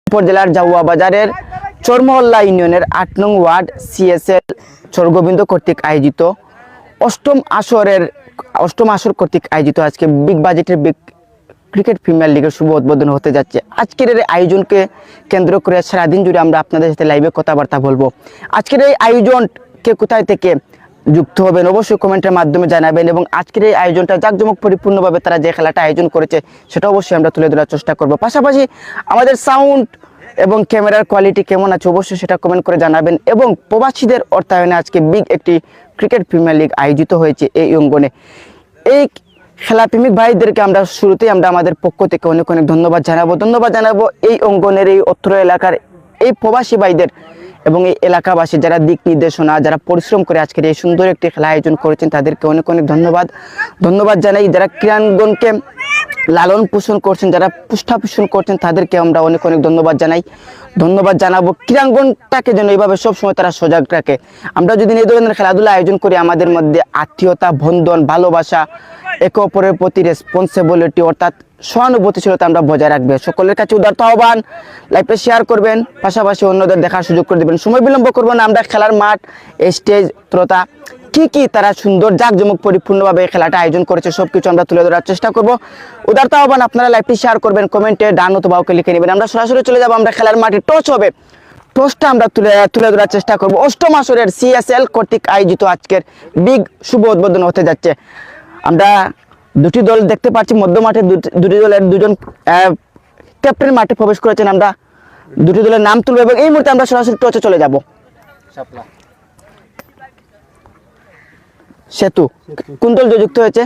উপজেলার জাউয়া বাজারের চরমহল্লা ইউনিয়নের ৮ নং ওয়ার্ড সিএসএল চরগোবিন্দ কর্তৃক আয়োজিত অষ্টম আসর কর্তৃক আয়োজিত আজকে বিগ বাজেটের বিগ ক্রিকেট প্রিমিয়ার লিগের শুভ উদ্বোধন হতে যাচ্ছে। আজকের এই আয়োজনকে কেন্দ্র করে সারাদিন জুড়ে আমরা আপনাদের সাথে লাইভে কথাবার্তা বলবো। আজকের এই আয়োজনকে কোথায় থেকে যুক্ত হবেন অবশ্যই কমেন্টের মাধ্যমে জানাবেন, এবং আজকের এই আয়োজনটা জাঁকজমক পরিপূর্ণভাবে তারা যে খেলাটা আয়োজন করেছে সেটা অবশ্যই আমরা তুলে ধরার চেষ্টা করব। পাশাপাশি আমাদের সাউন্ড এবং ক্যামেরার কোয়ালিটি কেমন আছে অবশ্যই সেটা কমেন্ট করে জানাবেন। এবং প্রবাসীদের অর্থায়নে আজকে বিগ একটি ক্রিকেট প্রিমিয়ার লিগ আয়োজিত হয়েছে এই অঙ্গনে। এই খেলাপ্রেমিক ভাইদেরকে আমরা শুরুতেই আমাদের পক্ষ থেকে অনেক অনেক ধন্যবাদ জানাবো এই অঙ্গনের এই অত্র এলাকার এই প্রবাসী ভাইদের এবং এই এলাকাবাসী যারা দিক নির্দেশনা যারা পরিশ্রম করে আজকের এই সুন্দর একটি খেলা আয়োজন করেছেন তাদেরকে অনেক অনেক ধন্যবাদ জানাই। যারা ক্রীড়াঙ্গনকে লালন পোষণ করছেন, যারা পুষ্টাপোষণ করছেন তাদেরকে আমরা অনেক অনেক ধন্যবাদ জানাবো। ক্রীড়াঙ্গনটাকে যেন এইভাবে সবসময় তারা সজাগ রাখে। আমরা যদি এই ধরনের খেলাধুলা আয়োজন করি আমাদের মধ্যে আত্মীয়তা, বন্ধন, ভালোবাসা, একে অপরের প্রতি রেসপন্সিবিলিটি অর্থাৎ সহানুভূতিশীলতা আমরা বজায় রাখবে। সকলের কাছে উদারতা আহ্বান, লাইভে শেয়ার করবেন, পাশাপাশি অন্যদের দেখার সুযোগ করে দেবেন। সময় বিলম্ব করবো না, আমরা খেলার মাঠ, স্টেজ, শ্রোতা কি তারা সুন্দর জাঁকজমক পরিপূর্ণভাবে খেলাটা আয়োজন করেছে সবকিছু আমরা তুলে ধরার চেষ্টা করব। উদারতা আহ্বান, আপনারা লাইভটি শেয়ার করবেন, কমেন্টে ডান অথবা ওকে লিখে নেবেন। আমরা সরাসরি চলে যাবো, আমরা খেলার মাঠে টস হবে, টসটা আমরা তুলে ধরার চেষ্টা করব। অষ্টম আসরের সিএসএল কর্তৃক আয়োজিত আজকের বিগ শুভ উদ্বোধন হতে যাচ্ছে। আমরা দুটি দল দেখতে পাচ্ছি, মধ্য মাঠে দুটি দলের দুজন ক্যাপ্টেন মাঠে প্রবেশ করেছেন। আমরা দুটি দলের নাম তুলব এবং এই মুহূর্তে আমরা সরাসরি টসে চলে যাব। সেতু কোন দল যুক্ত হয়েছে?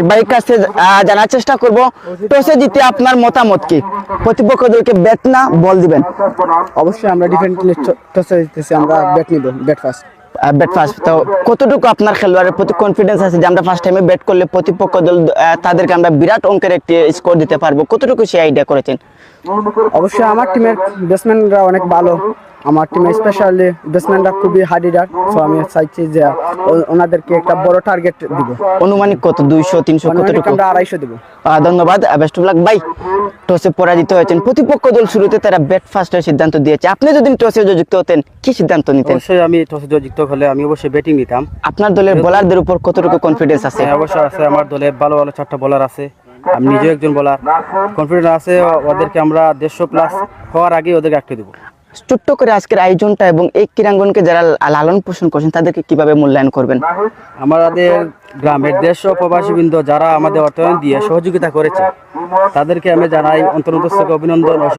বাইক কাছে জানার চেষ্টা করব টসে জিতে আপনার মতামত কি? প্রতিপক্ষ দলকে ব্যাট না বল দিবেন? অবশ্যই আমরা ডিফেন্স টসে জিতেছি, আমরা ব্যাট নিব, ব্যাট ফার্স্ট। তো কতটুকু আপনার খেলোয়াড়ের প্রতি কনফিডেন্স আছে যে আমরা ফার্স্ট টাইমে ব্যাট করলে প্রতিপক্ষ দল তাদেরকে আমরা বিরাট অঙ্কের একটি স্কোর দিতে পারবো? কতটুকু সেই আইডিয়া করেছেন? অবশ্যই আমার টিমের ব্যাটসম্যানরা অনেক ভালো, আমার টিমে স্পেশালি ব্যাটসম্যানরা খুবই হার্ড হিটার, সো আমি চাইছি যে ওনাদেরকে একটা বড় টার্গেট দিব। অনুমানিক কত? 200-300 কতটুকু? আমরা 250 দেব। ধন্যবাদ, বেস্ট অফ লাক ভাই। টসে পরাজিত হয়েছেন, প্রতিপক্ষ দল শুরুতে তারা ব্যাট ফার্স্টের সিদ্ধান্ত দিয়েছে। আপনি যদি টসে যুক্ত হতেন কি সিদ্ধান্ত নিতেন? অবশ্যই আমি টসে যুক্ত হলে আমি অবশ্যই ব্যাটিং নিতাম। আপনার দলের বোলারদের উপর কতটুকু কনফিডেন্স আছে? অবশ্যই আছে, আমার দলে ভালো 4টা বোলার আছে, আমি নিজেও একজন বোলার, কনফিডেন্স আছে। ওদেরকে আমরা 150+ হওয়ার আগে ওদেরকে আটকে দেবো। ছোট্ট করে আজকের আয়োজনটা এবং এই ক্রীড়াঙ্গনকে যারা লালন পোষণ করছেন তাদেরকে কিভাবে মূল্যায়ন করবেন? আমাদের গ্রামের দেশ ও প্রবাসীবৃন্দ যারা আমাদের অর্থায়ন দিয়ে সহযোগিতা করেছে তাদেরকে আমি জানাই অন্তর্গত অভিনন্দন।